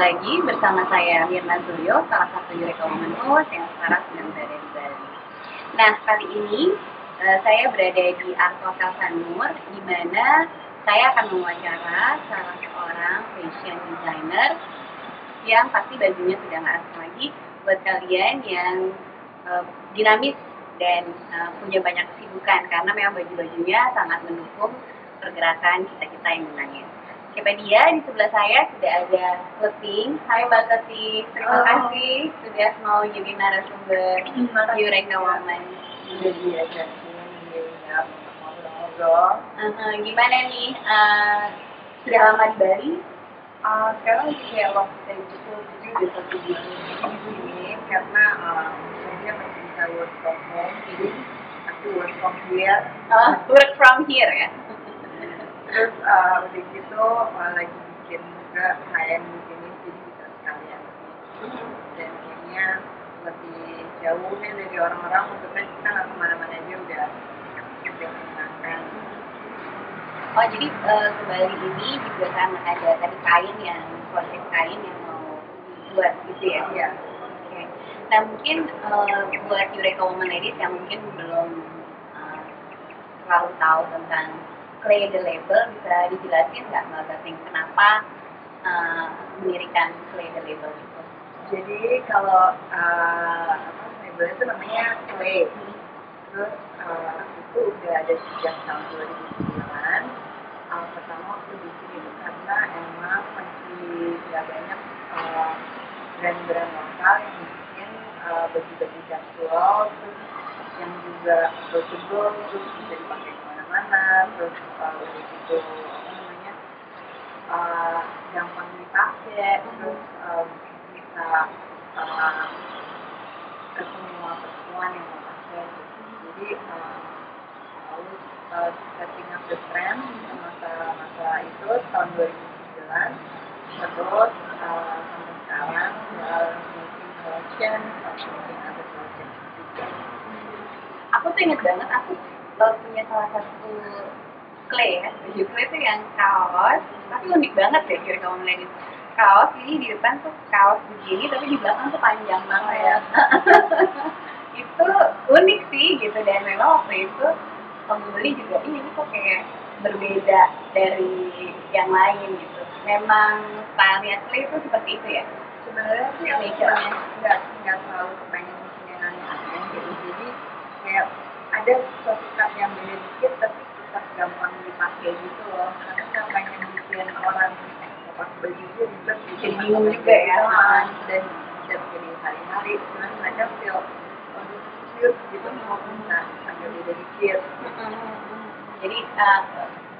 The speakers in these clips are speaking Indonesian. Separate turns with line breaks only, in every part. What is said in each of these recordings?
lagi bersama saya Mirna Zulio, salah satu Eureka Women Host yang sekarang sedang berada di Bali. Nah, kali ini saya berada di Art Hotel Sanur, di mana saya akan mewawancara salah seorang fashion designer yang pasti bajunya sudah nggak asing lagi buat kalian yang dinamis dan punya banyak kesibukan, karena memang baju-bajunya sangat mendukung pergerakan kita-kita yang menangis. Siapa dia? Di sebelah saya sudah ada Leting. Hai Mbak Leting, terima kasih sudah mau jadi narasumber Eureka Women.
Sudah diajakin ngobrol-ngobrol.
Gimana nih? Sudah lama di Bali?
Sekarang kayak long stay gitu, jadi udah 1 bulan di sini karena saya masih bisa work from home, jadi aku work from here.
Work from here ya?
Terus udah gitu lagi bikin juga klien di sini, jadi bisa sekalian. Dan kayaknya lebih jauh nih dari orang-orang, maksudnya kita nggak kemana-mana aja udah menyenangkan.
Oh, jadi ke Bali ini juga karena ada tadi kain yang konsep kain yang mau dibuat gitu ya?
Iya.
Oke. Nah, mungkin buat Eureka Women Ladies yang mungkin belum terlalu tahu tentang Clay the Label, bisa dijelasin nggak Mbak Gating kenapa mendirikan Clay the Label itu?
Jadi kalau label itu namanya Clay. Terus itu udah ada sejak tahun 2009. Pertama waktu bikin itu karena emang masih nggak banyak brand-brand lokal yang bikin baju-baju casual, terus yang juga approachable, terus bisa dipakai kemana-mana, terus udah gitu gampang dipakai, terus bisa ke semua perempuan yang mau pakai. Jadi lalu setting up the trend masa itu tahun 2009, terus sampai sekarang making collection, making other collection juga.
Aku tuh inget banget, aku punya salah satu Clay ya, baju Clay itu yang kaos, tapi unik banget deh Eureka Women Ladies. Kaos ini di depan tuh kaos begini, tapi di belakang tuh panjang banget ya. Itu unik sih gitu, dan memang waktu itu pembeli juga ini kok kayak berbeda dari yang lain gitu. Memang stylenya Clay itu seperti itu ya?
Sebenarnya sih nature-nya nggak terlalu kepengen bikin yang aneh-aneh gitu. Jadi kayak ada suatu cut yang beda dikit tapi tetap gampang dipakai gitu loh. Karena nggak pengen bikin orang pas baju itu ribet, bikin
bingung juga ya.
Dan bisa jadi hari-hari. Cuman mereka feel cute gitu, mau bisa agak beda dikit.
Jadi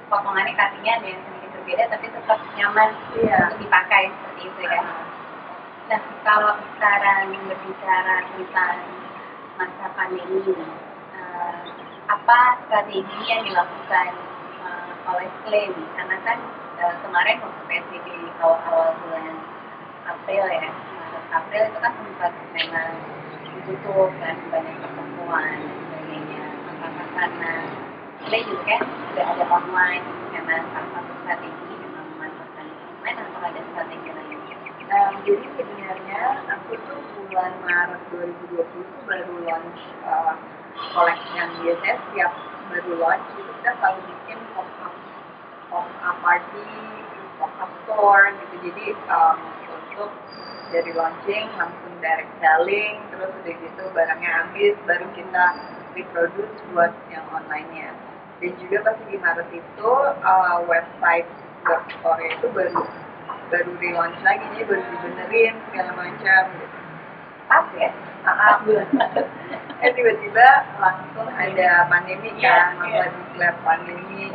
potongannya cuttingnya ada yang sedikit berbeda tapi tetap nyaman untuk dipakai seperti itu ya. Nah, kalau sekarang berbicara tentang masa pandemi ini, apa strategi yang dilakukan oleh Clay? Karena kan kemarin waktu PSBB awal-awal bulan April ya, April itu kan sempat memang ditutup kan, banyak pertemuan dan sebagainya. Apakah karena Clay juga kan sudah ada online, memang salah satu strategi memang memanfaatkan online, atau ada strategi lain?
Jadi sebenarnya aku tuh bulan Maret 2020 tuh baru launch collection. Biasanya setiap baru launch itu kita selalu bikin pop-up party, pop-up store gitu. Jadi untuk dari launching langsung direct selling, terus udah gitu barangnya habis baru kita reproduce buat yang online-nya. Dan juga pasti di Maret itu website store itu baru relaunch lagi, jadi baru dibenerin segala macam gitu.
Pas ya?
Tiba-tiba langsung ada pandemi kan, lagi lab pandemi.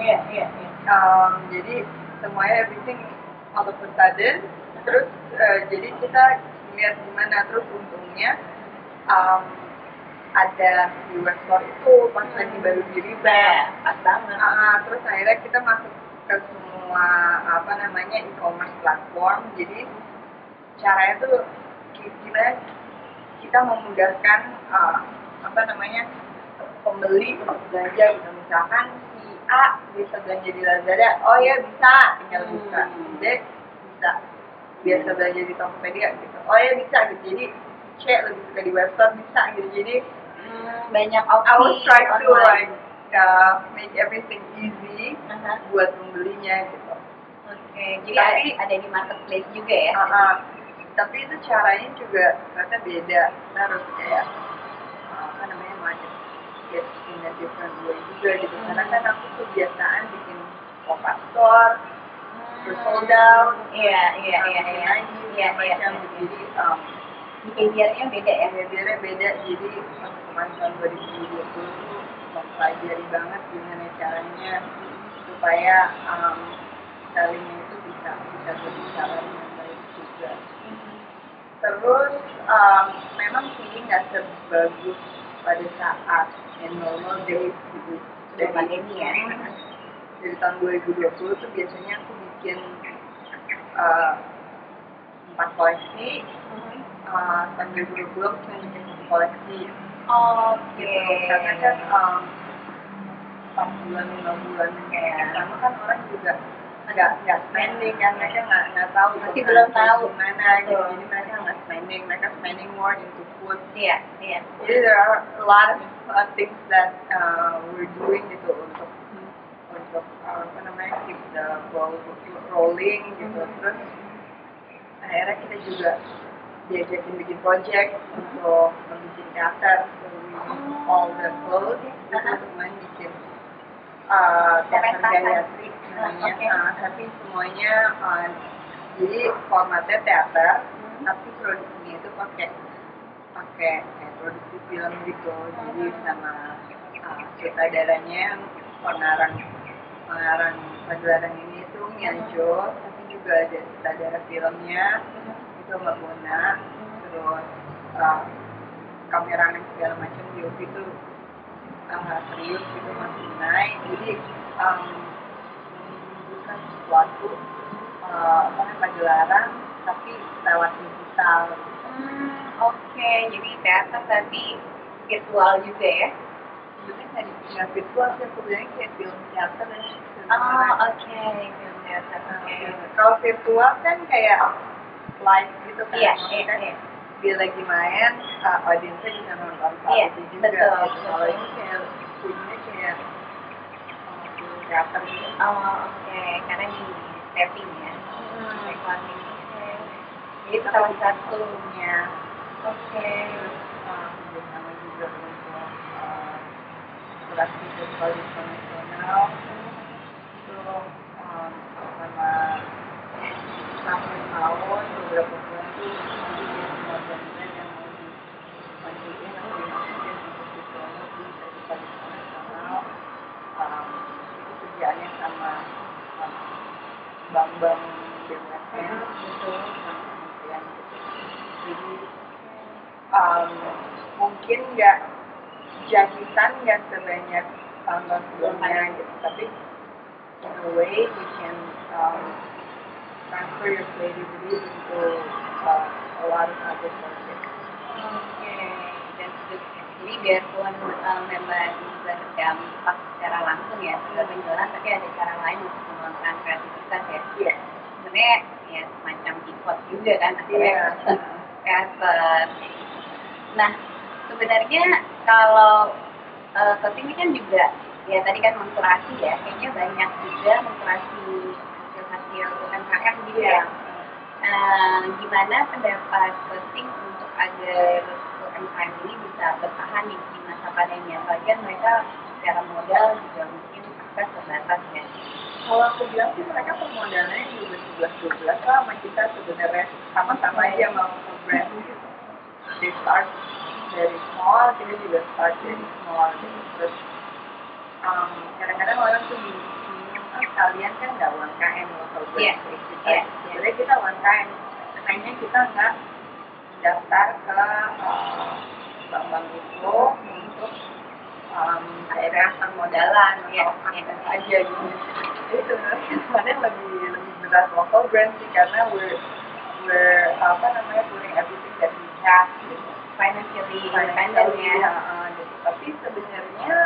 Jadi semuanya everything all of a sudden. Terus jadi kita lihat gimana, terus untungnya ada di webstore itu pas lagi baru di-revamp.
Pas banget.
Terus akhirnya kita masuk ke semua e-commerce platform. Jadi caranya tuh gimana kita memudahkan pembeli untuk belanja gitu. Misalkan si A bisa belanja di Lazada, oh ya bisa, tinggal buka. Jadi bisa biasa belajar di Tokopedia gitu, oh ya bisa gitu, jadi C lebih suka di website bisa gitu, jadi
banyak
I
opsi
was trying to
online.
like make everything easy
Aha.
buat membelinya gitu.
Oke, jadi ada di marketplace juga ya?
Tapi itu caranya juga ternyata beda, kita harus kayak apa namanya market in a different way juga gitu, karena kan aku kebiasaan bikin pop-up store, sold out, macam jadi
behaviornya beda ya?
Behaviornya beda, jadi kemarin tahun 2020 tuh mempelajari banget gimana caranya supaya sellingnya itu bisa lebih jalan dengan baik juga. Terus memang sih nggak sebagus pada saat in normal days gitu.
Dari pandemi ya?
Dari tahun 2020 tuh biasanya aku bikin 4 koleksi, tahun 2020 aku cuma bikin 1 koleksi.
Oke.
Karena kan 4 bulan, 5 bulan kayak sama kan orang juga nggak spending kan, mereka nggak tahu
masih belum tahu
gimana gitu, jadi mereka nggak spending, mereka spending more into food.
Iya.
Jadi there are a lot of things that we're doing gitu untuk apa namanya keep the ball rolling gitu. Terus akhirnya kita juga diajakin bikin project untuk bikin teater, so we all the clothes gitu, teman bikin teater geriatrik namanya, tapi semuanya jadi formatnya teater, tapi produksinya itu pakai kayak produksi film gitu, jadi sama sutradaranya pengarang pagelaran ini itu Mianjo, tapi juga ada sutradara filmnya itu Mbak Bona, terus kameramen segala macam DOP itu serius gitu Mas Unai, jadi bukan sesuatu pagelaran tapi lewat digital.
Oke, jadi teater tapi virtual juga ya?
Sebenarnya nggak virtual sih, aku bilangnya kayak film teater dan
oke, film teater.
Kalau virtual kan kayak live gitu kan,
Iya.
Dia lagi main, audiensnya bisa nonton itu juga.
Betul.
Kalau ini kayak punya kayak film teater gitu.
Oke, karena di tapping ya. Recording. Jadi itu salah satunya. Oke.
Bersama juga untuk kurasi virtual internasional itu sama tahun beberapa bulan itu jadi semua brand yang mau dimajuin atau dimasukin untuk dipromo di festival internasional, itu kerjaannya sama bank-bank BUMN gitu, sama kementerian gitu. Jadi mungkin nggak jahitan nggak sebanyak tahun-tahun sebelumnya gitu, tapi in a way you can transfer your creativity into a lot of other projects.
That's good. Jadi biarpun memang berdampak secara langsung ya ke penjualan, tapi ada cara lain untuk mengembangkan kreativitas ya.
Iya.
Sebenarnya ya semacam pivot juga kan akhirnya teater. Nah, sebenarnya kalau clothing ini kan juga ya tadi kan mensurasi ya, kayaknya banyak juga mensurasi hasil UMKM gitu ya. Gimana pendapat clothing untuk agar UMKM ini bisa bertahan di masa pandemi? Bagian mereka secara modal juga mungkin akses terbatas ya.
Kalau aku bilang sih mereka permodalannya juga 11-12 lah sama kita sebenarnya, sama-sama aja mau brand gitu. They start dari small, kita juga start dari small gitu. Terus kadang-kadang orang tuh bingung, kalian kan nggak UMKM local brand kita. Sebenarnya kita UMKM, hanya kita nggak daftar ke bank-bank itu untuk daerah permodalan atau akses aja gitu. Jadi sebenarnya lebih berat local brand sih, karena we're putting everything that we have gitu.
Financially independent ya.
Tapi sebenarnya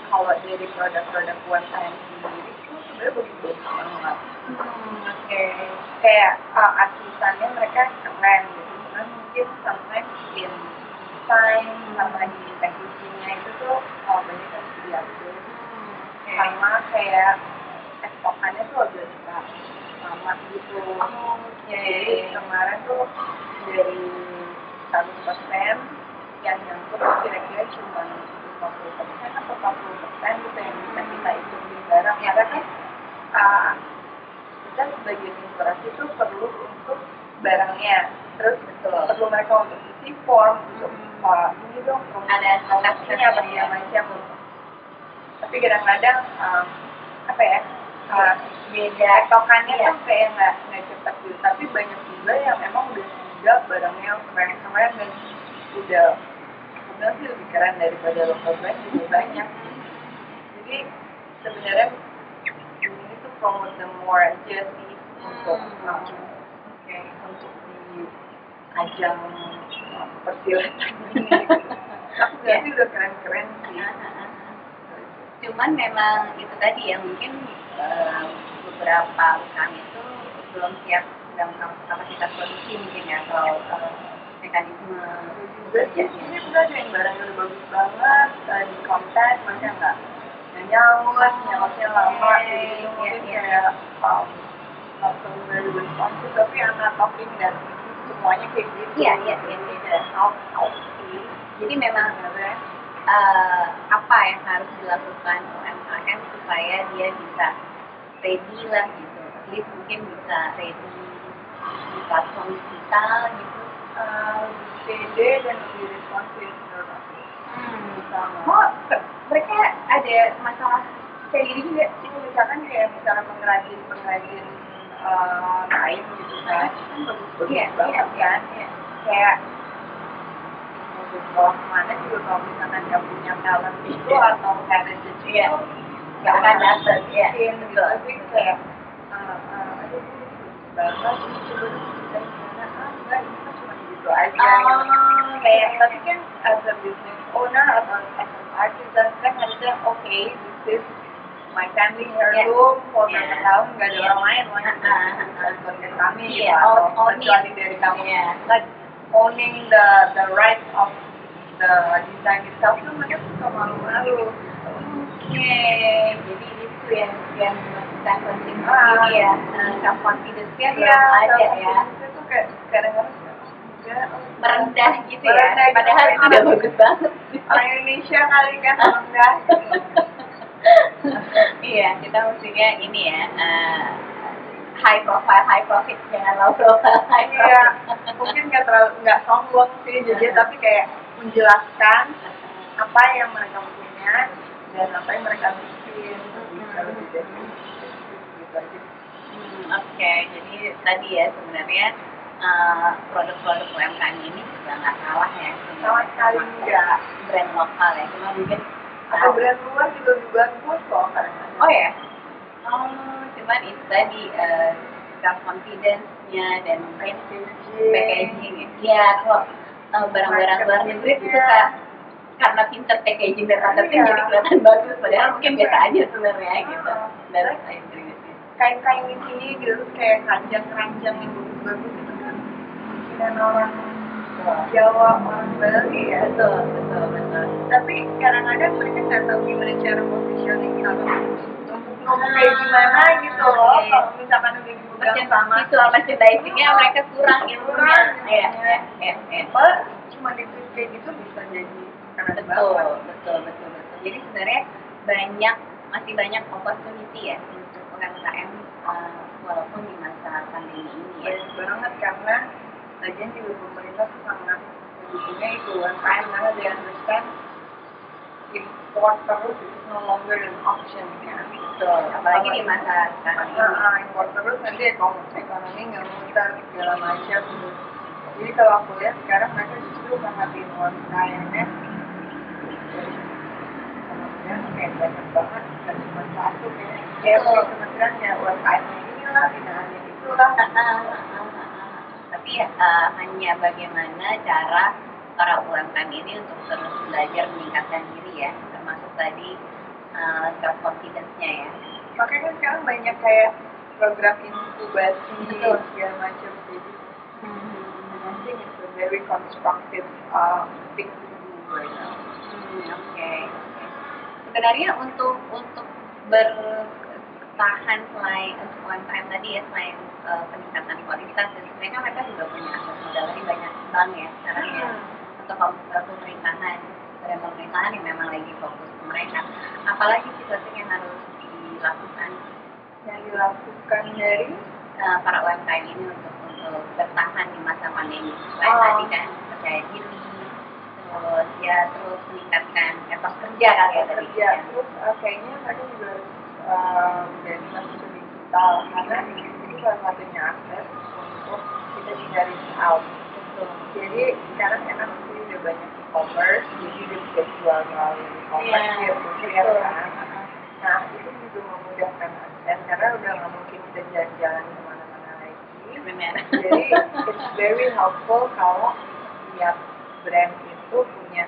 kalau dari produk-produk UMKM sendiri itu sebenarnya begitu banget.
Oke.
Kayak artisannya mereka keren gitu, cuman mungkin sometimes in design sama di packagingnya itu tuh banyak yang diatur, sama kayak eksportannya tuh agak suka sama gitu. Jadi kemarin tuh dari 100% yang nyangkut kira-kira cuma 50% atau 40% gitu yang bisa kita hitung di barang. Karena kan kita sebagai inspirasi itu perlu untuk barangnya, terus perlu mereka untuk isi form untuk ini dong
ada
promosinya apa macam. Tapi kadang-kadang apa ya beda tokannya tuh kayak nggak cepat gitu. Tapi banyak juga yang emang udah siap barangnya keren-keren dan udah udah sih lebih keren daripada local brand juga banyak. Jadi sebenarnya ini tuh promote the more aja sih untuk untuk di ajang persilatan ini. Aku sih udah keren-keren sih.
Cuman memang itu tadi ya, mungkin beberapa UKM itu belum siap dalam kapasitas produksi mungkin ya, atau mekanisme
juga sih. Ini udah ada yang barangnya udah bagus banget di konten, masa nggak nyautnya lama, jadi mungkin kayak langsung very responsive, tapi I'm not talking dan semuanya kayak gitu.
Iya. Jadi memang apa yang harus dilakukan UMKM supaya dia bisa ready lah gitu, at least mungkin bisa ready di platform digital gitu,
pede dan lebih responsif menurut aku.
Mereka ada masalah kayak gini juga.
Misalkan kayak pengrajin kain gitu kan bagus banget kan. Kayak mau kemana juga kalau misalkan nggak punya talent itu atau heritage itu
nggak akan dapet ya.
Gitu. Tapi kayak aduh banget ini coba kita enggak ini kan cuma gitu aja. Kayak tapi kan as a business owner atau as an artist kan harusnya okay, this is my family heirloom, for berapa tahun nggak ada orang lain mau keluarga kami gitu, atau kecuali dari kami, like owning the right of the design itself tuh mereka suka malu-malu.
Jadi itu yang dimaksudkan consumer ini ya, self confidence-nya belum ada ya.
Itu kayak kadang-kadang
merendah gitu ya, padahal itu udah bagus banget.
Orang Indonesia kali kan merendah.
Iya, kita mestinya ini ya, high profile, high profit, jangan low profile, high profit.
Iya, mungkin nggak sombong sih, jadi tapi kayak menjelaskan apa yang mereka punya dan apa yang mereka bikin bisa lebih dari gitu aja.
Oke, jadi tadi ya sebenarnya produk-produk UMKM ini juga nggak kalah ya,
sama sekali enggak
brand lokal ya, cuma mungkin
atau brand luar juga bagus loh kadang-kadang.
Oh ya, cuman itu tadi self confidence-nya dan packaging ya. Kalau barang-barang luar negeri itu suka karena pinter packaging dan marketing jadi kelihatan bagus, padahal mungkin biasa aja sebenarnya gitu. Dan
kain-kain di sini gitu kayak keranjang-keranjang yang bagus itu kan dan orang Jawa, orang Bali ya.
Betul.
Tapi kadang-kadang mereka nggak tahu gimana cara positioning ngomong kayak gimana gitu loh. Kalau misalkan udah dipegang sama
visual merchandising-nya mereka kurang ilmunya.
Iya. Cuma gitu kayak gitu bisa jadi keren banget.
Betul. Jadi sebenarnya masih banyak opportunity ya untuk UMKM walaupun di masa pandemi ini ya.
Banyak banget karena lagian juga pemerintah tuh sangat mendukungnya itu UMKM karena dia understand import terus itu no longer an option ya.
Betul, apalagi di masa sekarang ini.
Import terus nanti ekonomi nggak muter segala macam. Jadi kalau aku lihat sekarang mereka justru perhatiin UMKM-nya kementerian kayak banyak banget, bukan cuma satu kayak kalau kementerian ya UMKM-nya inilah, binaannya itulah.
Tapi hanya bagaimana cara para UMKM ini untuk terus belajar meningkatkan diri ya, termasuk tadi self confidence-nya ya.
makanya kan sekarang banyak kayak program inkubasi
Betul.
segala macam jadi I think it's a very constructive thing to do right now.
Oke. Sebenarnya untuk bertahan selain untuk UMKM tadi ya, selain peningkatan kualitas, dan sebenarnya mereka juga punya akses modal dari banyak bank ya sekarang ya, untuk pemerintahan badan pemerintahan yang memang lagi fokus ke mereka. Apalagi sih yang harus dilakukan
dari
para UMKM ini untuk bertahan di masa pandemi. Selain tadi kan percaya diri, terus meningkatkan etos kerja kali ya tadi.
Terus kayaknya mereka juga harus dari masuk ke digital karena itu salah satunya akses untuk kita bisa reach out. Jadi sekarang enak sih udah banyak e-commerce, jadi udah bisa jual melalui e-commerce kan. Nah itu juga memudahkan akses karena udah nggak mungkin kita jalan-jalan kemana-mana lagi.
Benar.
Jadi it's very helpful kalau setiap brand itu punya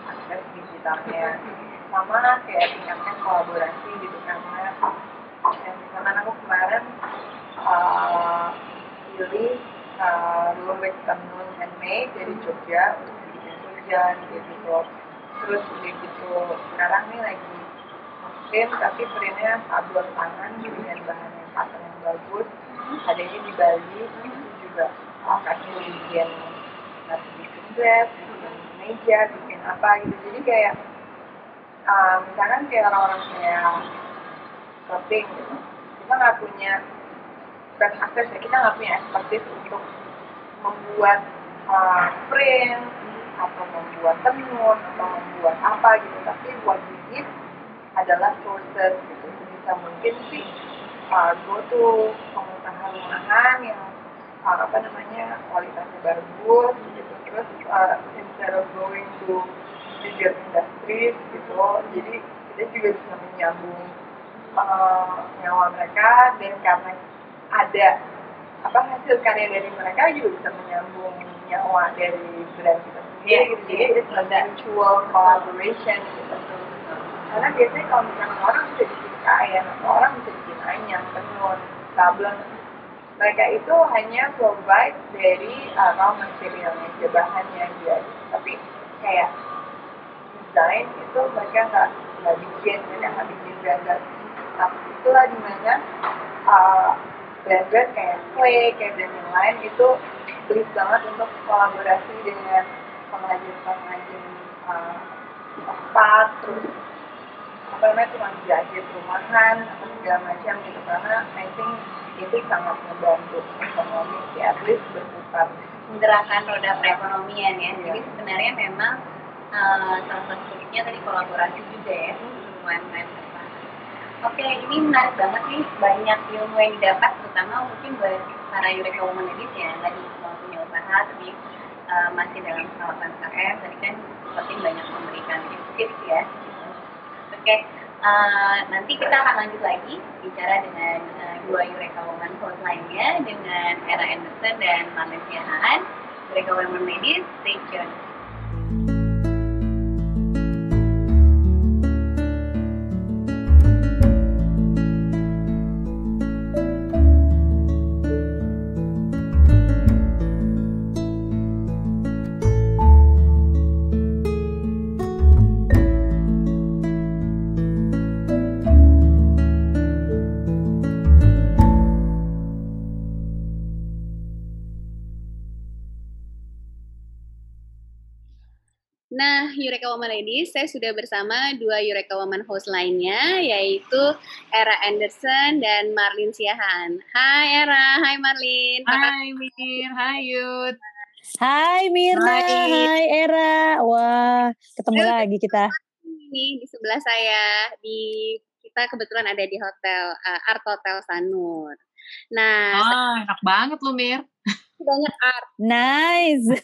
akses digitalnya. Sama kayak tingkatkan kolaborasi gitu karena misalkan aku kemarin pilih Lubek Tenun Handmade dari Jogja untuk bikin hujan gitu. Terus gitu sekarang nih lagi print tapi printnya sablon tangan dengan bahan yang pattern yang bagus. Adanya di Bali itu juga kasih bikin bikin dress, bikin meja, bikin apa gitu. Jadi kayak misalkan kayak orang-orang kayak shopping gitu, kita nggak punya akses ya, kita nggak punya expertise untuk membuat print atau membuat tenun atau membuat apa gitu, tapi what we need adalah sources gitu. Bisa mungkin sih go to pengusaha rumahan yang kualitasnya bagus gitu, terus instead of going to bigger industries gitu, jadi kita juga bisa menyambung nyawa mereka, dan karena ada hasil karya dari mereka juga bisa menyambung nyawa dari brand kita sendiri gitu. Jadi it's a mutual collaboration gitu. Karena biasanya kalau misalnya orang bisa bikin kain atau orang bisa bikin anyang, tenun, sablon, mereka itu hanya provide dari raw materialnya, bahannya aja. Tapi kayak desain itu mereka nggak bikin brand. Nah, itulah dimana brand-brand kayak Clay, kayak brand yang lain itu please banget untuk kolaborasi dengan pengrajin tempat, terus tukang jahit rumahan atau segala macam gitu, karena I think itu sangat membantu ekonomi ya, at least berputar,
menggerakkan roda perekonomian ya. Jadi sebenarnya memang salah satu titiknya tadi kolaborasi juga ya, UMKM. Oke, ini menarik banget nih, banyak ilmu yang didapat, terutama mungkin buat para Eureka Women Ladies ya, tadi mau punya usaha tapi masih dalam skala UMKM, tadi kan seperti banyak memberikan tips ya. Oke, nanti kita akan lanjut lagi bicara dengan dua Eureka Women host lainnya, dengan Era Anderson dan Marlin Siahaan. Eureka Women Ladies, stay tuned. Nah, Eureka Women Ladies, saya sudah bersama dua Eureka Women host lainnya, yaitu Era Anderson dan Marlin Siahaan. Hai Era, hai Marlin.
Hai Mir, hai Yud.
Hai Mirna, hai Era. Wah, ketemu lagi kita.
Ini di sebelah saya, kita kebetulan ada di hotel Art Hotel Sanur. Nah,
enak banget lu Mir.
Banyak art.
Nice.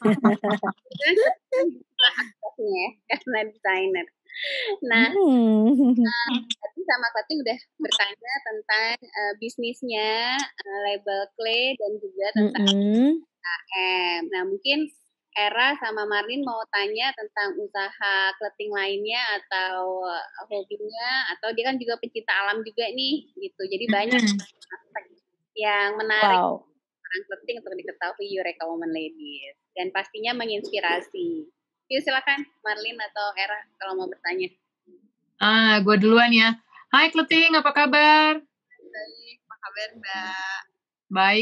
Karena desainer. Nah, tadi sama Kati udah bertanya tentang bisnisnya label Clay dan juga tentang UMKM. Nah, mungkin Era sama Marlin mau tanya tentang usaha clothing lainnya atau hobinya, atau dia kan juga pecinta alam juga nih, gitu. Jadi banyak aspek yang menarik
Wow.
tentang clothing untuk diketahui Eureka Woman Ladies. Dan pastinya menginspirasi. Yuk silakan Marlin atau Era kalau mau bertanya.
Gue duluan ya. Hai Kleting, apa kabar?
Baik, apa kabar Mbak?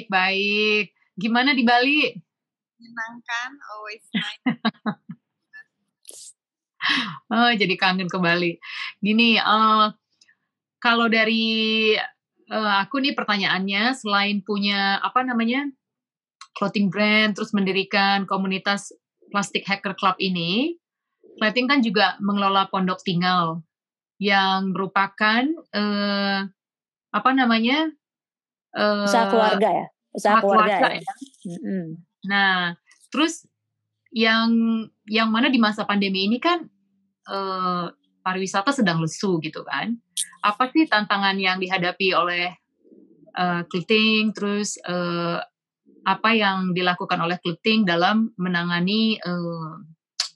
Baik. Gimana di Bali?
Menyenangkan, always nice.
Jadi kangen ke Bali. Gini, kalau dari aku nih pertanyaannya, selain punya clothing brand, terus mendirikan komunitas Plastic Hacker Club ini, Kleting kan juga mengelola pondok tinggal yang merupakan
Usaha keluarga ya? Usaha keluarga ya?
ya. Nah, terus yang mana di masa pandemi ini kan pariwisata sedang lesu gitu kan. Apa sih tantangan yang dihadapi oleh Kleting, terus apa yang dilakukan oleh Kleting dalam menangani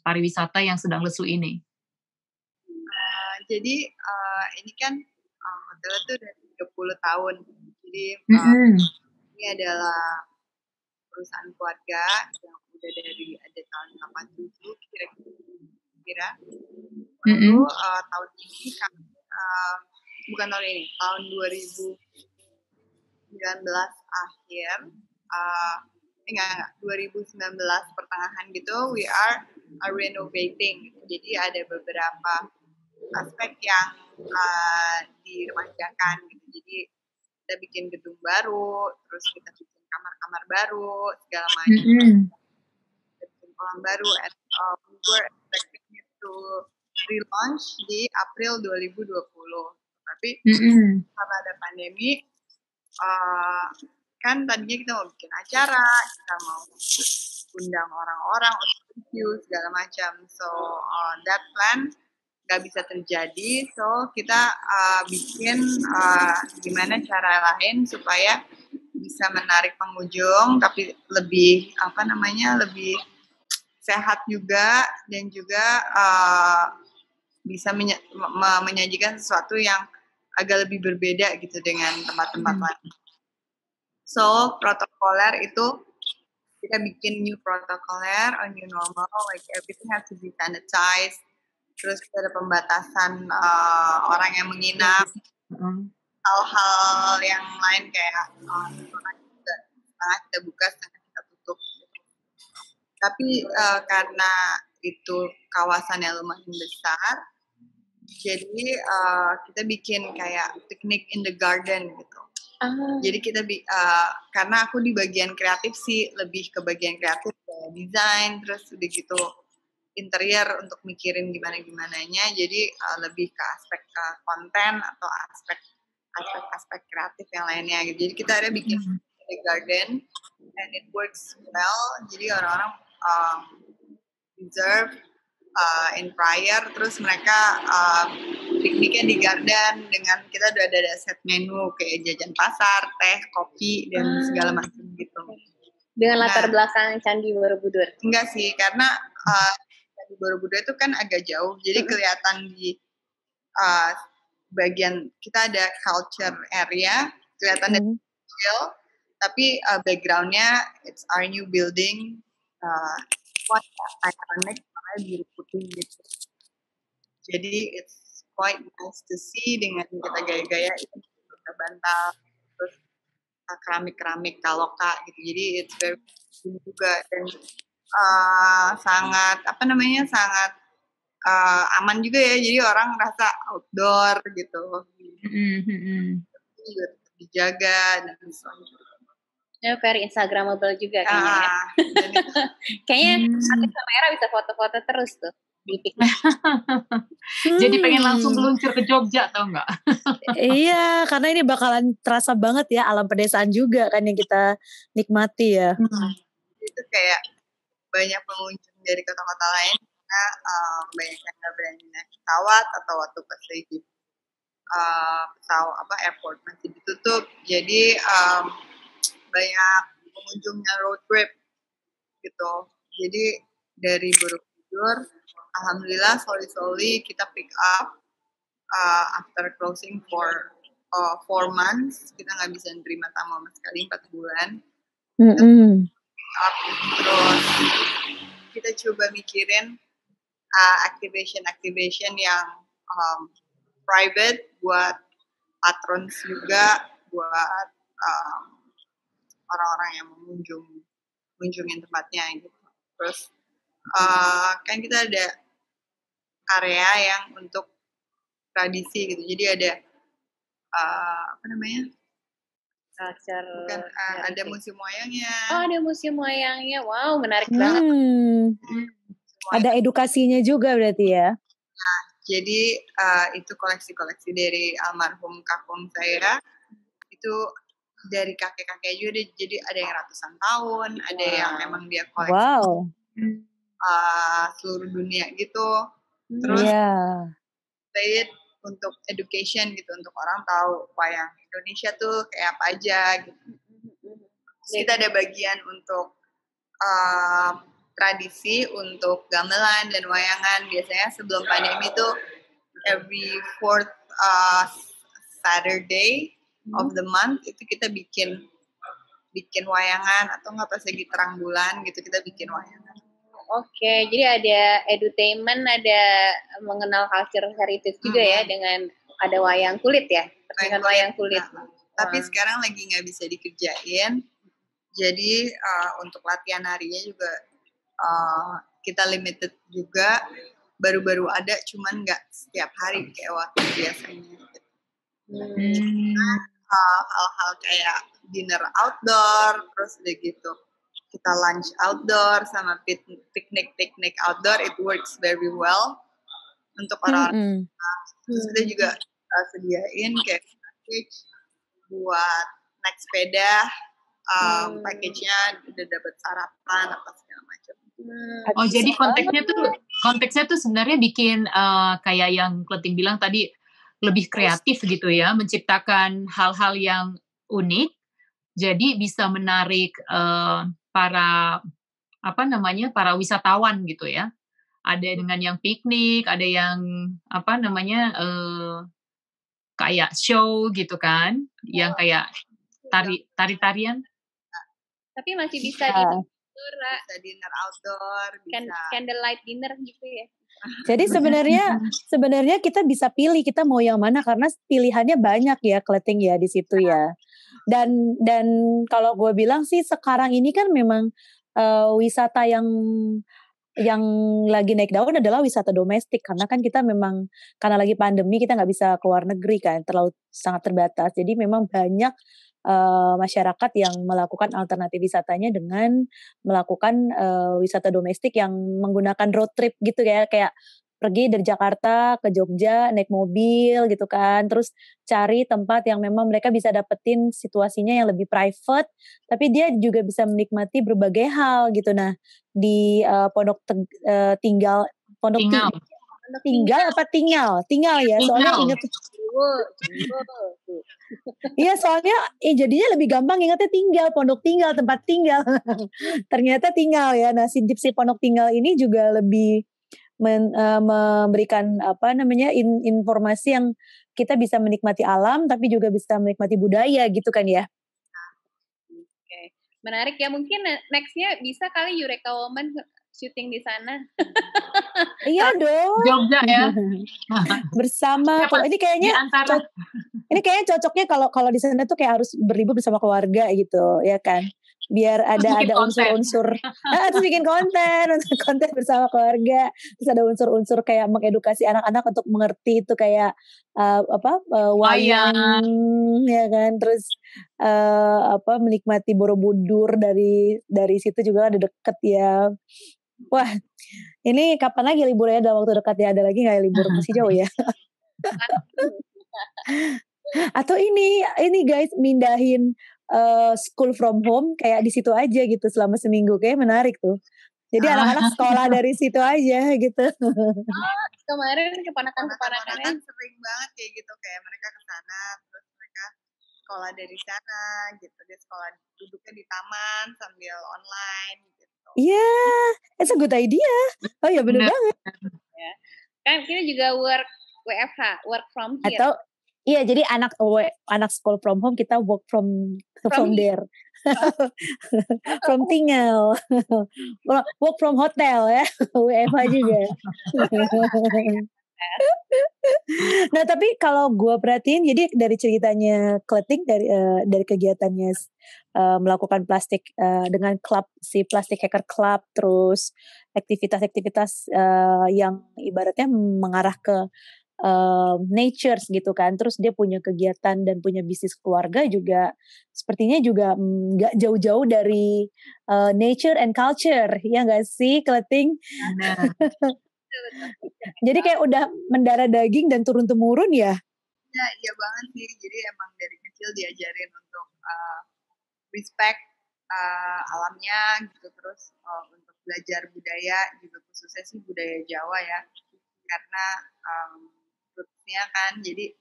pariwisata yang sedang lesu ini?
Jadi ini kan hotel itu udah 30 tahun. Jadi ini adalah perusahaan keluarga yang udah dari ada tahun 87 kira-kira. Lalu tahun ini kami bukan tahun ini, tahun 2019 akhir, 2019 pertengahan gitu, we are renovating. Jadi ada beberapa aspek yang diremajakan gitu. Jadi kita bikin gedung baru, terus kita bikin kamar-kamar baru, segala macam. Bikin kolam baru, and we were expecting it to relaunch di April 2020. Tapi karena ada pandemi, kan tadinya kita mau bikin acara, kita mau undang orang-orang untuk review segala macam. So that plan nggak bisa terjadi. So kita bikin gimana cara lain supaya bisa menarik pengunjung, tapi lebih lebih sehat juga, dan juga bisa menyajikan sesuatu yang agak lebih berbeda gitu dengan tempat-tempat lain. So protokoler itu kita bikin new protokoler, a new normal, like everything has to be sanitized. Terus kita ada pembatasan orang yang menginap, hal-hal yang lain kayak setengah kita buka, setengah kita tutup. Tapi karena itu kawasannya lumayan besar, jadi kita bikin kayak picnic in the garden gitu. Jadi kita karena aku di bagian kreatif sih, lebih ke bagian kreatif, kayak desain, terus udah gitu interior untuk mikirin gimana-gimananya. Jadi lebih ke aspek konten atau aspek kreatif yang lainnya gitu. Jadi kita ada bikin the garden and it works well. Jadi orang-orang reserve in prior, terus mereka pikniknya di garden dengan kita udah ada set menu kayak jajan pasar, teh, kopi, dan segala macam gitu.
Dengan latar belakang Candi Borobudur?
Enggak sih, karena Candi Borobudur itu kan agak jauh, jadi kelihatan di bagian kita ada culture area, kelihatan dari kecil, tapi backgroundnya it's our new building, quite iconic, makanya biru putih gitu. Jadi it's quite nice to see dengan kita gaya-gaya itu kita bantal, terus keramik-keramik Kaloka gitu. Jadi it's very juga, dan sangat sangat aman juga ya, jadi orang merasa outdoor gitu. Juga dijaga dan sebagainya.
Very Instagramable juga kayaknya ya. Kayaknya aku sama Era bisa foto-foto terus tuh di piknik.
Jadi pengen langsung meluncur ke Jogja, tau nggak?
Iya, karena ini bakalan terasa banget ya alam pedesaan juga kan yang kita nikmati ya.
Itu kayak banyak pengunjung dari kota-kota lain, karena banyak yang nggak berani naik pesawat atau waktu pas lagi airport masih ditutup. Jadi banyak pengunjungnya road trip gitu. Jadi dari Borobudur, alhamdulillah slowly kita pick up after closing for 4 months. Kita nggak bisa nerima tamu sama sekali 4 bulan. Terus kita coba mikirin activation yang private buat patrons juga, buat orang-orang yang mengunjungin tempatnya gitu. Terus kan kita ada area yang untuk tradisi gitu. Jadi ada apa namanya?
Culture.
Ada museum wayangnya.
Oh, ada museum wayangnya. Wow, menarik banget.
Ada edukasinya juga berarti ya?
Nah, jadi itu koleksi-koleksi dari almarhum kakung saya. Itu dari kakek-kakek juga, jadi ada yang ratusan tahun, ada yang memang dia koleksi seluruh dunia gitu. Terus play it untuk education gitu, untuk orang tahu wayang Indonesia tuh kayak apa aja gitu. Terus kita ada bagian untuk tradisi, untuk gamelan dan wayangan. Biasanya sebelum pandemi tuh every fourth Saturday of the month itu kita bikin wayangan, atau nggak pas lagi terang bulan gitu kita bikin wayangan.
Oke, jadi ada edutainment, ada mengenal culture heritage juga ya, dengan ada wayang kulit ya, dengan wayang kulit.
Nah, tapi sekarang lagi nggak bisa dikerjain, jadi untuk latihan harinya juga kita limited juga, baru-baru ada, cuman nggak setiap hari kayak waktu biasanya. Hal-hal kayak dinner outdoor, terus udah gitu kita lunch outdoor sama piknik outdoor, it works very well untuk orang-orang. Terus kita juga sediain kayak package buat naik sepeda, package-nya udah dapat sarapan apa segala macam.
Oh, jadi konteksnya tuh sebenarnya bikin kayak yang Kleting bilang tadi, lebih kreatif gitu ya, menciptakan hal-hal yang unik, jadi bisa menarik para wisatawan gitu ya. Ada dengan yang piknik, ada yang kayak show gitu kan, yang kayak tari-tarian.
Tapi masih bisa
dinner outdoor, bisa
candlelight dinner gitu ya.
Jadi sebenarnya kita bisa pilih kita mau yang mana, karena pilihannya banyak ya, Kleting ya di situ ya. Dan kalau gue bilang sih sekarang ini kan memang wisata yang lagi naik daun adalah wisata domestik, karena kan kita memang karena lagi pandemi kita nggak bisa keluar negeri kan, terlalu sangat terbatas. Jadi memang banyak masyarakat yang melakukan alternatif wisatanya dengan melakukan wisata domestik yang menggunakan road trip gitu ya, kayak pergi dari Jakarta ke Jogja naik mobil gitu kan, terus cari tempat yang memang mereka bisa dapetin situasinya yang lebih private, tapi dia juga bisa menikmati berbagai hal gitu. Nah di Pondok Tinggal ya, soalnya inget iya, soalnya jadinya lebih gampang ingatnya Pondok Tinggal, tempat tinggal. Ternyata tinggal ya. Nah, si Pondok Tinggal ini juga lebih memberikan informasi yang kita bisa menikmati alam, tapi juga bisa menikmati budaya gitu kan ya.
Oke, menarik ya. Mungkin nextnya bisa kali Eureka Woman syuting di sana.
Iya dong.
Jogja ya.
Bersama. Kalau ini kayaknya cocoknya kalau di sana tuh kayak harus berlibur bersama keluarga gitu, ya kan? Biar ada unsur-unsur, terus bikin konten bersama keluarga, terus ada unsur-unsur kayak mengedukasi anak-anak untuk mengerti itu kayak wayang, ya kan? Terus menikmati Borobudur dari situ juga ada deket ya. Wah, ini kapan lagi liburnya dalam waktu dekat ya? Ada lagi nggak libur masih jauh ya? Atau ini guys mindahin school from home kayak di situ aja gitu selama seminggu, kayak menarik tuh. Jadi anak-anak sekolah dari situ aja gitu.
Kemarin keponakan-keponakannya
sering banget kayak gitu, kayak mereka ke sana terus mereka sekolah dari sana gitu. Dia sekolah duduknya di taman sambil online gitu.
Iya, it's a good idea. Oh ya bener
Bener.
banget.
Ya. Kan kita juga WFH, work from here.
Atau iya jadi anak school from home kita work from there. From tinggal. Work from hotel ya. WFH juga. Nah tapi kalau gue perhatiin jadi dari ceritanya Kleting dari kegiatannya melakukan plastik dengan klub si Plastic Hacker Club terus aktivitas-aktivitas yang ibaratnya mengarah ke nature gitu kan terus dia punya kegiatan dan punya bisnis keluarga juga sepertinya juga nggak jauh-jauh dari nature and culture ya nggak sih Kleting?
Bener.
Jadi kayak udah mendarah daging dan turun temurun ya.
Ya, iya banget sih. Jadi emang dari kecil diajarin untuk respect alamnya gitu, terus untuk belajar budaya juga khususnya sih budaya Jawa ya, karena rootsnya kan jadi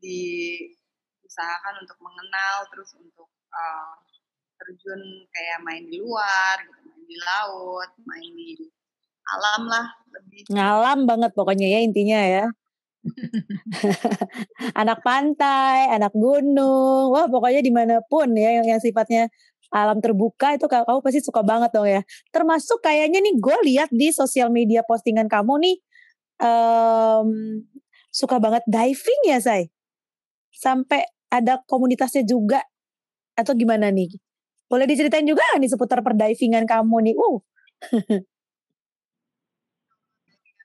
diusahakan untuk mengenal terus untuk terjun kayak main di luar, gitu, main di laut, main di alam lah lebih.
Ngalam banget pokoknya ya intinya ya. Anak pantai, anak gunung, wah pokoknya dimanapun ya yang sifatnya alam terbuka itu kamu pasti suka banget dong ya. Termasuk kayaknya nih gue lihat di sosial media postingan kamu nih suka banget diving ya Say? Sampai ada komunitasnya juga atau gimana nih? Boleh diceritain juga nih seputar perdivingan kamu nih?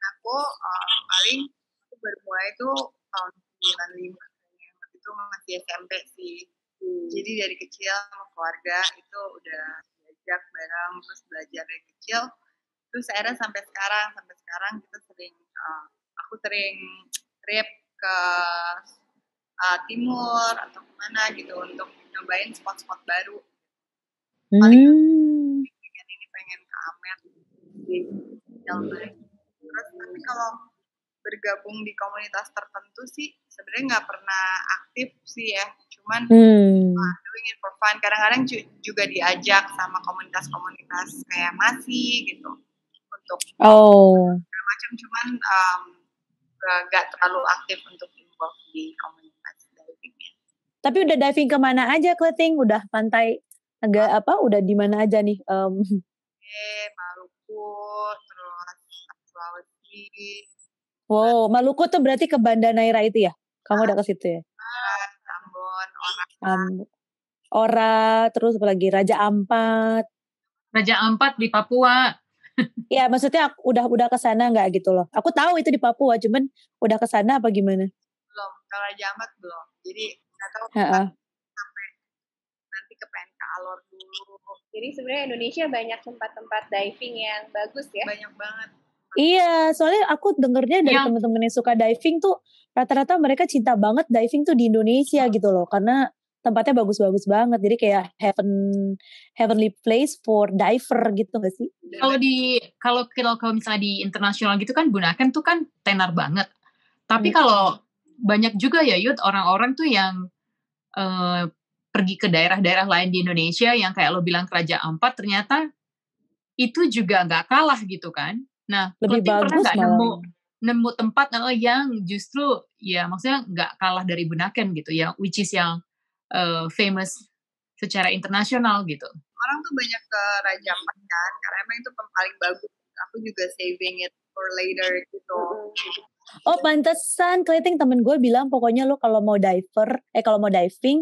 Aku paling aku baru mulai itu tahun 95 itu masih SMP sih. Jadi dari kecil sama keluarga itu udah diajak bareng terus belajar dari kecil. Terus akhirnya sampai sekarang kita sering aku sering trip ke timur atau kemana gitu untuk nyobain spot-spot baru. Paling pengen ke Amet di Jalbar. Terus tapi kalau bergabung di komunitas tertentu sih sebenarnya nggak pernah aktif sih ya, cuman doing it for fun. Kadang-kadang juga diajak sama komunitas-komunitas kayak Masi gitu untuk macam, cuman nggak terlalu aktif untuk involve di komunitas divingnya.
Tapi udah diving kemana aja Kleting? Udah pantai agak udah di mana aja nih?
Maluku, terus Sulawesi.
Wow, Maluku tuh berarti ke Banda Neira itu ya? Kamu udah ke situ ya?
Ambon,
Ora, terus apa lagi? Raja Ampat.
Raja Ampat di Papua.
Ya, maksudnya udah ke sana nggak gitu loh? Aku tahu itu di Papua, cuman udah ke sana apa gimana?
Belum, ke Raja Ampat belum. Jadi nggak tahu sampai nanti ke PNK Alor dulu.
Jadi sebenarnya Indonesia banyak tempat-tempat diving yang bagus ya.
Banyak banget.
Iya, soalnya aku dengernya dari teman-teman yang suka diving tuh rata-rata mereka cinta banget diving tuh di Indonesia gitu loh, karena tempatnya bagus-bagus banget. Jadi kayak heavenly place for diver gitu gak sih?
Kalau misalnya di internasional gitu kan Bunaken tuh kan tenar banget. Tapi kalau banyak juga ya Yud orang-orang tuh yang pergi ke daerah-daerah lain di Indonesia yang kayak lo bilang Raja Ampat ternyata itu juga nggak kalah gitu kan. Nah,
lebih bagus
pernah nggak nemu tempat yang justru ya maksudnya nggak kalah dari Bunaken gitu ya, which is yang famous secara internasional gitu.
Orang tuh banyak ke Raja Ampat kan, karena emang itu paling bagus. Aku juga saving it for later gitu.
Oh pantesan Kleting temen gue bilang pokoknya lo kalau mau diving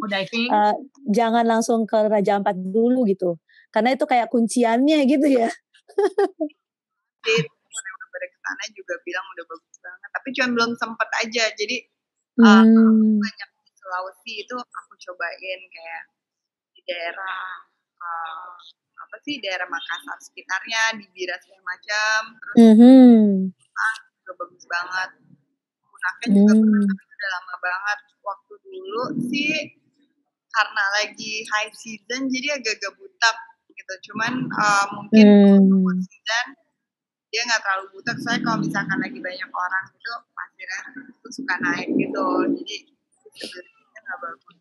jangan langsung ke Raja Ampat dulu gitu, karena itu kayak kunciannya gitu ya.
Yang udah kesana juga bilang udah bagus banget, tapi cuma belum sempet aja. Jadi banyak di Sulawesi itu aku cobain kayak di daerah daerah Makassar sekitarnya, di Bira segala macam, terus juga bagus banget. Bunaken juga pernah, tapi udah lama banget. Waktu dulu sih karena lagi high season jadi agak-agak butak gitu, cuman mungkin untuk season dia nggak terlalu butak, soalnya kalau misalkan lagi banyak orang itu pasirnya itu suka naik gitu, jadi sebenarnya nggak bagus.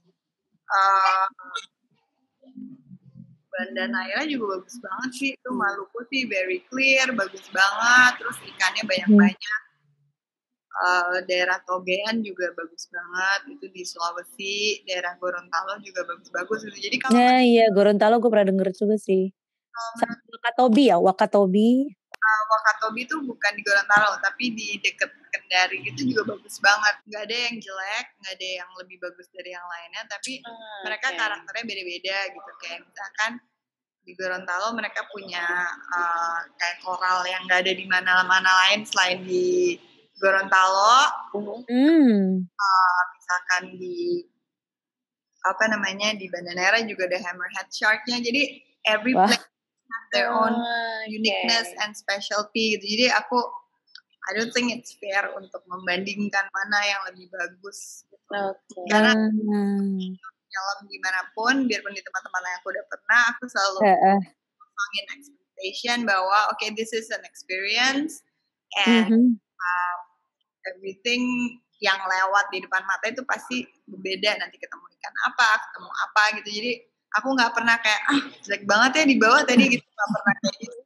Banda Naira juga bagus banget sih. Itu Maluku sih very clear, bagus banget. Terus ikannya banyak-banyak. Daerah Togean juga bagus banget. Itu di Sulawesi. Daerah Gorontalo juga bagus-bagus. Jadi kalau
Nah iya, Gorontalo gue pernah denger juga sih. Sama Wakatobi ya, Wakatobi.
Wakatobi tuh bukan di Gorontalo, tapi di deket Kendari gitu juga bagus banget. Nggak ada yang jelek, nggak ada yang lebih bagus dari yang lainnya, tapi mereka karakternya beda-beda gitu. Kayak misalkan di Gorontalo mereka punya kayak koral yang nggak ada di mana-mana lain selain di Gorontalo. Misalkan di di Banda Neira juga ada hammerhead shark-nya. Jadi every place have their own uniqueness and specialty gitu. Jadi I don't think it's fair untuk membandingkan mana yang lebih bagus gitu. Karena nyelam gimana pun, biarpun di tempat-tempat yang aku udah pernah, aku selalu ngomongin expectation bahwa this is an experience and everything yang lewat di depan mata itu pasti berbeda. Nanti ketemu ikan apa, ketemu apa gitu. Jadi aku nggak pernah kayak jelek banget ya di bawah tadi gitu, nggak pernah kayak gitu.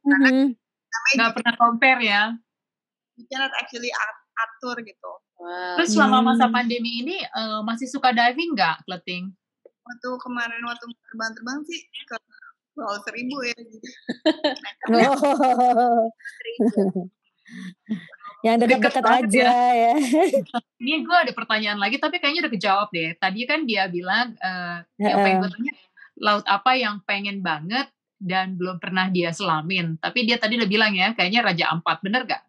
Nggak pernah compare ya.
You cannot actually atur gitu.
Terus selama masa pandemi ini masih suka diving nggak, Kleting?
Waktu terbang-terbang sih ke Pulau Seribu ya.
Yang dekat-dekat aja ya.
Ini gue ada pertanyaan lagi, tapi kayaknya udah kejawab deh. Tadi kan dia bilang yang pengen gue tanya, laut apa yang pengen banget dan belum pernah dia selamin. Tapi dia tadi udah bilang ya, kayaknya Raja Ampat, bener gak?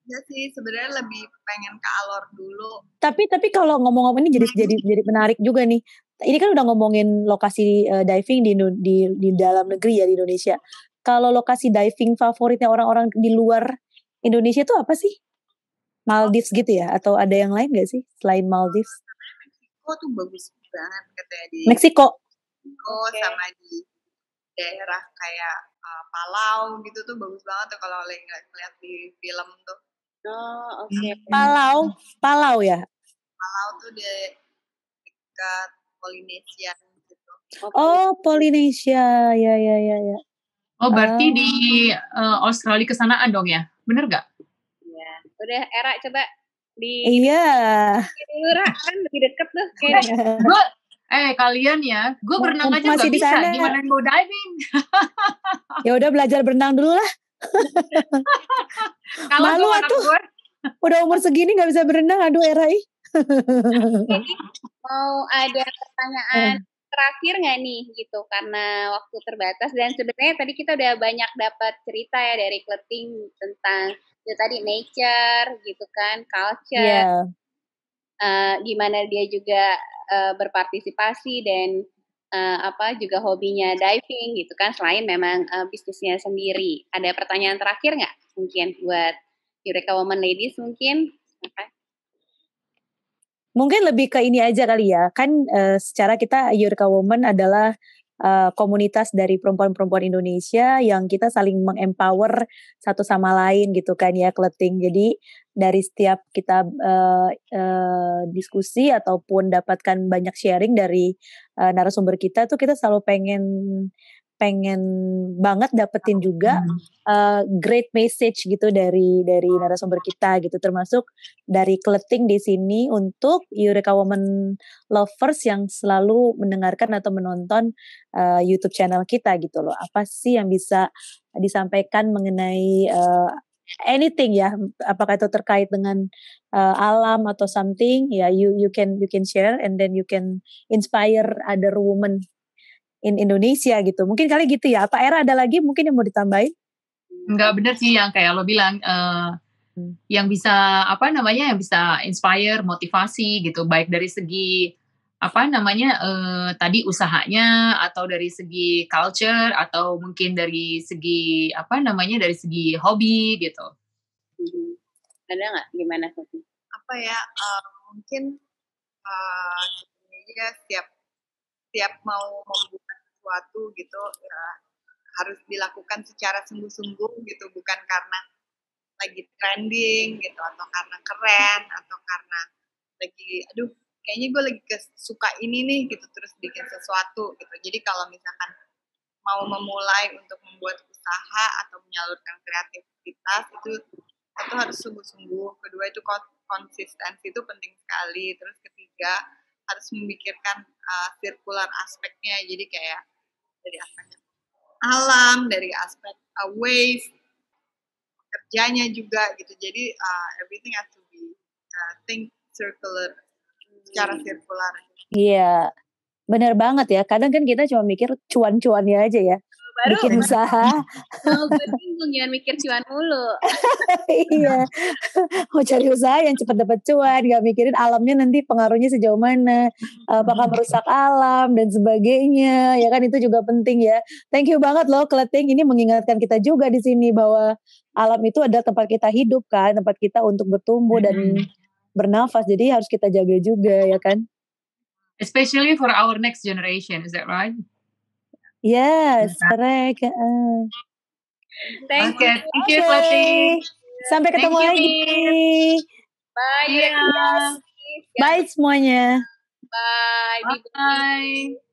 Ya sih, sebenarnya lebih pengen ke Alor dulu.
Tapi kalau ngomong-ngomong ini jadi menarik juga nih. Ini kan udah ngomongin lokasi diving di dalam negeri ya di Indonesia. Kalau lokasi diving favoritnya orang-orang di luar Indonesia itu apa sih? Maldives gitu ya? Atau ada yang lain gak sih selain Maldives?
Meksiko tuh bagus banget katanya di
Meksiko
sama di daerah kayak Palau gitu tuh bagus banget tuh kalau ngeliat di film tuh.
Palau ya?
Palau tuh dekat Polinesia gitu.
Oh, Polinesia. Ya.
Oh, berarti di Australia kesanaan dong ya? Bener gak?
Iya. Udah, Era coba
Iya.
kan lebih deket tuh.
Gue kalian ya, gue berenang aja nggak bisa. Gimana mau diving?
Ya udah belajar berenang dulu lah. Malu atuh. Udah umur segini nggak bisa berenang, aduh Era.
Mau ada pertanyaan terakhir nggak nih gitu, karena waktu terbatas, dan sebenarnya tadi kita udah banyak dapat cerita ya dari Kleting tentang itu tadi nature gitu kan, culture, gimana dia juga berpartisipasi dan juga hobinya diving gitu kan, selain memang bisnisnya sendiri. Ada pertanyaan terakhir nggak mungkin buat Eureka Woman Ladies mungkin?
Mungkin lebih ke ini aja kali ya, kan secara kita Eureka Woman adalah komunitas dari perempuan-perempuan Indonesia yang kita saling mengempower satu sama lain gitu kan ya, Kleting. Jadi dari setiap kita diskusi ataupun dapatkan banyak sharing dari narasumber kita tuh kita selalu pengen banget dapetin juga great message gitu dari narasumber kita gitu, termasuk dari Kleting di sini untuk Eureka Woman lovers yang selalu mendengarkan atau menonton YouTube channel kita gitu loh. Apa sih yang bisa disampaikan mengenai anything ya, apakah itu terkait dengan alam atau something ya, you can share and then you can inspire other women in Indonesia gitu. Mungkin kali gitu ya. Apa Era ada lagi mungkin yang mau ditambahin?
Enggak, bener sih yang kayak lo bilang, yang bisa yang bisa inspire, motivasi gitu, baik dari segi tadi usahanya, atau dari segi culture, atau mungkin dari segi dari segi hobi gitu.
Ada nggak gimana Sophie?
Mungkin setiap mau membuat sesuatu gitu ya, harus dilakukan secara sungguh-sungguh gitu, bukan karena lagi trending gitu, atau karena keren, atau karena lagi kayaknya gue lagi suka ini nih gitu, terus bikin sesuatu gitu. Jadi kalau misalkan mau memulai untuk membuat usaha atau menyalurkan kreativitas itu harus sungguh-sungguh. Kedua itu konsistensi itu penting sekali. Terus ketiga harus memikirkan circular aspeknya. Jadi kayak dari aspek alam, dari aspek waste, kerjanya juga gitu. Jadi everything has to be think circular, secara sirkular.
Iya, benar banget ya. Kadang kan kita cuma mikir cuan-cuannya aja ya. Bikin usaha.
Gue bingung, jangan mikir cuan mulu.
Iya, mau cari usaha yang cepat dapat cuan, gak mikirin alamnya nanti pengaruhnya sejauh mana, apakah merusak alam dan sebagainya, ya kan itu juga penting ya. Thank you banget loh Kleting, ini mengingatkan kita juga di sini bahwa alam itu adalah tempat kita hidup kan, tempat kita untuk bertumbuh dan bernafas, jadi harus kita jaga juga ya kan.
Especially for our next generation, is that right?
Yes, correct.
Thank
you, Kleting.
Sampai ketemu lagi.
Bye.
Yeah.
Bye semuanya.
Bye.
Bye.